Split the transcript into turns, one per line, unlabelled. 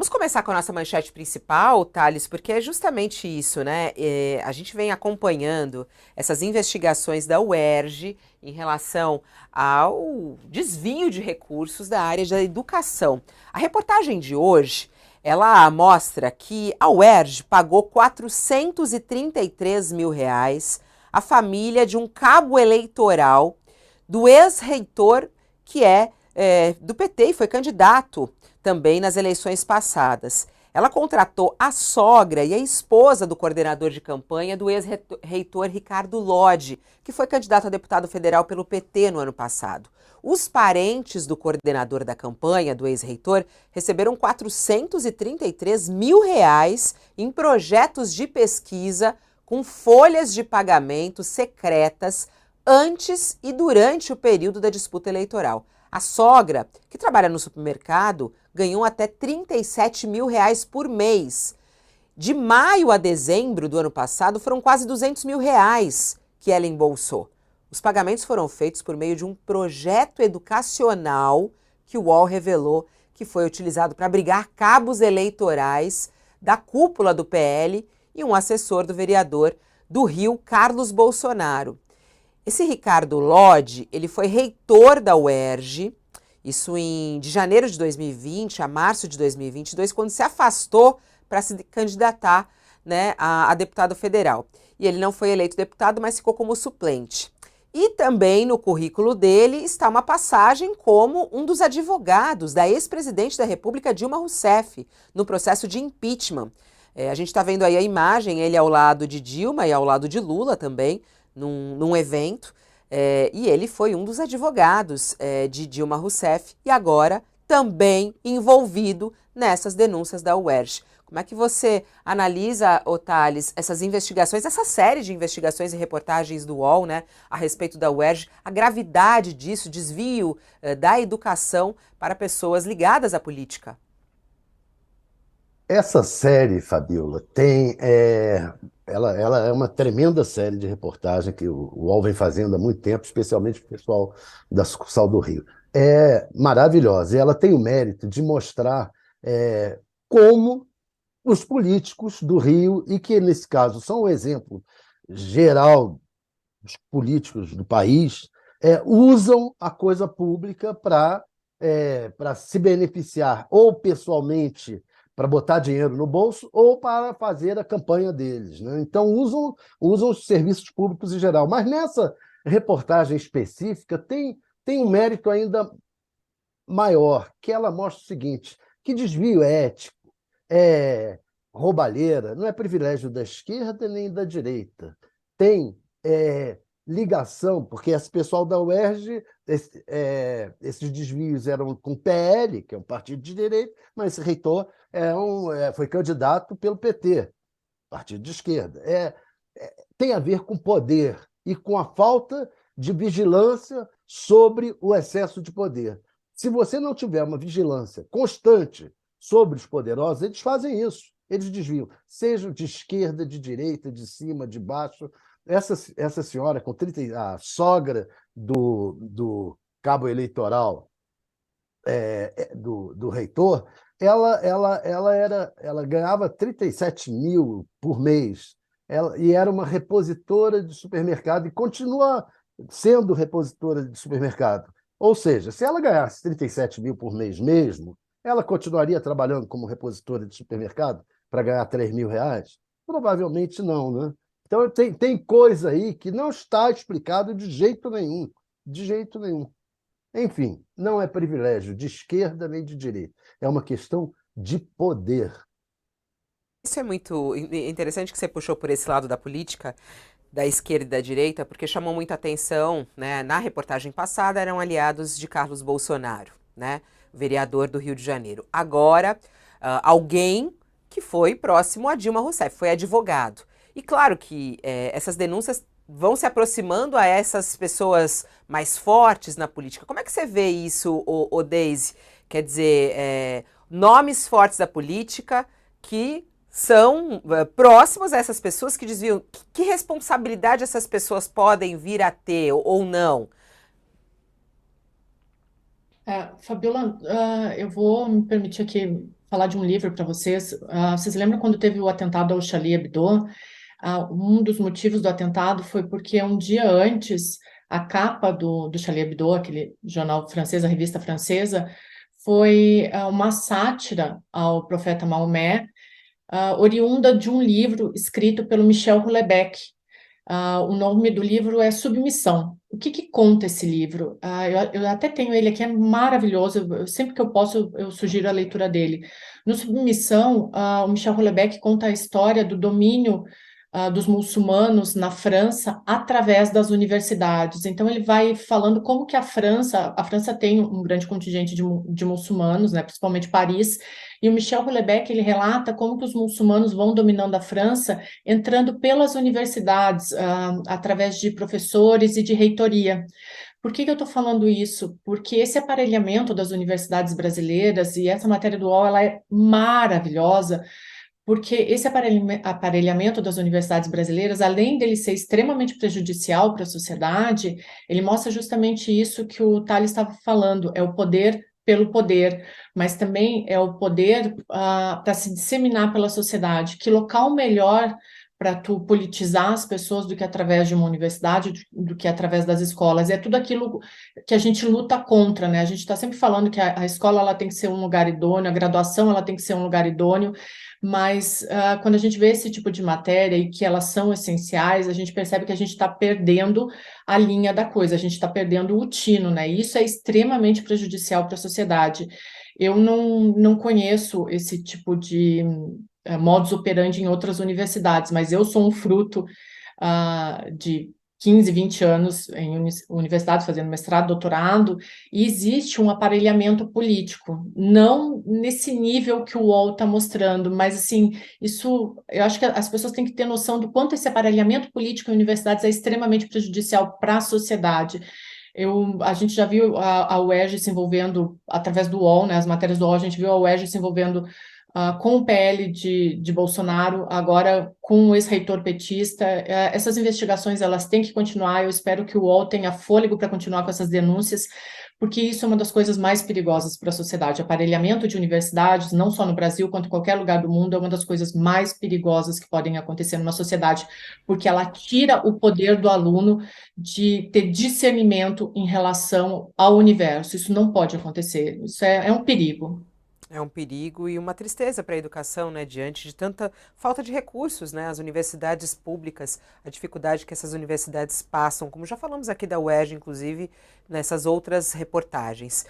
Vamos começar com a nossa manchete principal, Thales, porque é justamente isso, né? A gente vem acompanhando essas investigações da UERJ em relação ao desvio de recursos da área da educação. A reportagem de hoje, ela mostra que a UERJ pagou 433 mil reais à família de um cabo eleitoral do ex-reitor que é do PT e foi candidato também nas eleições passadas. Ela contratou a sogra e a esposa do coordenador de campanha do ex-reitor Ricardo Lodge, que foi candidato a deputado federal pelo PT no ano passado. Os parentes do coordenador da campanha, do ex-reitor, receberam 433 mil reais em projetos de pesquisa com folhas de pagamento secretas antes e durante o período da disputa eleitoral. A sogra, que trabalha no supermercado, ganhou até 37 mil reais por mês. De maio a dezembro do ano passado, foram quase 200 mil reais que ela embolsou. Os pagamentos foram feitos por meio de um projeto educacional que o UOL revelou que foi utilizado para abrigar cabos eleitorais da cúpula do PL e um assessor do vereador do Rio, Carlos Bolsonaro. Esse Ricardo Lodge, ele foi reitor da UERJ, isso de janeiro de 2020 a março de 2022, quando se afastou para se candidatar, né, a deputado federal. E ele não foi eleito deputado, mas ficou como suplente. E também no currículo dele está uma passagem como um dos advogados da ex-presidente da República, Dilma Rousseff, no processo de impeachment. A gente está vendo aí a imagem, ele ao lado de Dilma e ao lado de Lula também, num evento, e ele foi um dos advogados de Dilma Rousseff e agora também envolvido nessas denúncias da UERJ. Como é que você analisa, Thales, essas investigações, essa série de investigações e reportagens do UOL, né, a respeito da UERJ, a gravidade disso, desvio da educação para pessoas ligadas à política?
Essa série, Fabiola, ela é uma tremenda série de reportagem que o UOL vem fazendo há muito tempo, especialmente o pessoal da sucursal do Rio. É maravilhosa e ela tem o mérito de mostrar como os políticos do Rio, e que nesse caso são o exemplo geral dos políticos do país, usam a coisa pública para se beneficiar, ou pessoalmente, para botar dinheiro no bolso, ou para fazer a campanha deles, né? Então, usam os serviços públicos em geral. Mas nessa reportagem específica tem um mérito ainda maior, que ela mostra o seguinte: que desvio ético, é roubalheira, não é privilégio da esquerda nem da direita. Tem ligação, porque esse pessoal da UERJ, esses desvios eram com o PL, que é um partido de direita, mas esse reitor foi candidato pelo PT, partido de esquerda. Tem a ver com poder e com a falta de vigilância sobre o excesso de poder. Se você não tiver uma vigilância constante sobre os poderosos, eles fazem isso. Eles desviam, sejam de esquerda, de direita, de cima, de baixo. Essa senhora, com 30, a sogra do cabo eleitoral do reitor, ela ganhava 37 mil por mês, e era uma repositora de supermercado e continua sendo repositora de supermercado. Ou seja, se ela ganhasse 37 mil por mês mesmo, ela continuaria trabalhando como repositora de supermercado para ganhar 3 mil reais? Provavelmente não, né? Então tem coisa aí que não está explicado de jeito nenhum, de jeito nenhum. Enfim, não é privilégio de esquerda nem de direita. É uma questão de poder.
Isso é muito interessante que você puxou por esse lado da política, da esquerda e da direita, porque chamou muita atenção, né? Na reportagem passada eram aliados de Carlos Bolsonaro, né? Vereador do Rio de Janeiro. Agora, alguém que foi próximo a Dilma Rousseff, foi advogado. E claro que essas denúncias vão se aproximando a essas pessoas mais fortes na política. Como é que você vê isso, Deise? Quer dizer, nomes fortes da política que são próximos a essas pessoas que desviam. Que responsabilidade essas pessoas podem vir a ter ou não?
Fabiola, eu vou me permitir aqui falar de um livro para vocês. Vocês lembram quando teve o atentado ao Charlie Hebdo? Um dos motivos do atentado foi porque um dia antes, a capa do Charlie Hebdo, aquele jornal francês, a revista francesa, foi uma sátira ao profeta Maomé, oriunda de um livro escrito pelo Michel Houellebecq. O nome do livro é Submissão. O que que conta esse livro? Eu até tenho ele aqui, é maravilhoso. Sempre que eu posso, eu sugiro a leitura dele. No Submissão, o Michel Houellebecq conta a história do domínio dos muçulmanos na França através das universidades. Então ele vai falando como que a França tem um grande contingente de muçulmanos, né, principalmente Paris, e o Michel Houellebecq ele relata como que os muçulmanos vão dominando a França, entrando pelas universidades, através de professores e de reitoria. Por que que eu estou falando isso? Porque esse aparelhamento das universidades brasileiras, e essa matéria do UOL, ela é maravilhosa, porque esse aparelhamento das universidades brasileiras, além dele ser extremamente prejudicial para a sociedade, ele mostra justamente isso que o Thales estava falando, é o poder pelo poder, mas também é o poder para se disseminar pela sociedade. Que local melhor para tu politizar as pessoas do que através de uma universidade, do que através das escolas. É tudo aquilo que a gente luta contra, né? A gente está sempre falando que a escola ela tem que ser um lugar idôneo, a graduação ela tem que ser um lugar idôneo, mas quando a gente vê esse tipo de matéria e que elas são essenciais, a gente percebe que a gente está perdendo a linha da coisa, a gente está perdendo o tino, né? E isso é extremamente prejudicial para a sociedade. Eu não conheço esse tipo de modus operandi em outras universidades, mas eu sou um fruto de 15, 20 anos em universidade, fazendo mestrado, doutorado, e existe um aparelhamento político, não nesse nível que o UOL está mostrando, mas assim, isso, eu acho que as pessoas têm que ter noção do quanto esse aparelhamento político em universidades é extremamente prejudicial para a sociedade. A gente já viu a UERJ se envolvendo, através do UOL, né, as matérias do UOL, a gente viu a UERJ se envolvendo com o PL de Bolsonaro, agora com o ex-reitor petista. Essas investigações elas têm que continuar. Eu espero que o UOL tenha fôlego para continuar com essas denúncias, porque isso é uma das coisas mais perigosas para a sociedade. Aparelhamento de universidades, não só no Brasil, quanto em qualquer lugar do mundo, é uma das coisas mais perigosas que podem acontecer numa sociedade, porque ela tira o poder do aluno de ter discernimento em relação ao universo. Isso não pode acontecer. Isso é um perigo.
É um perigo e uma tristeza para a educação, né, diante de tanta falta de recursos, né, as universidades públicas, a dificuldade que essas universidades passam, como já falamos aqui da UERJ, inclusive, nessas outras reportagens.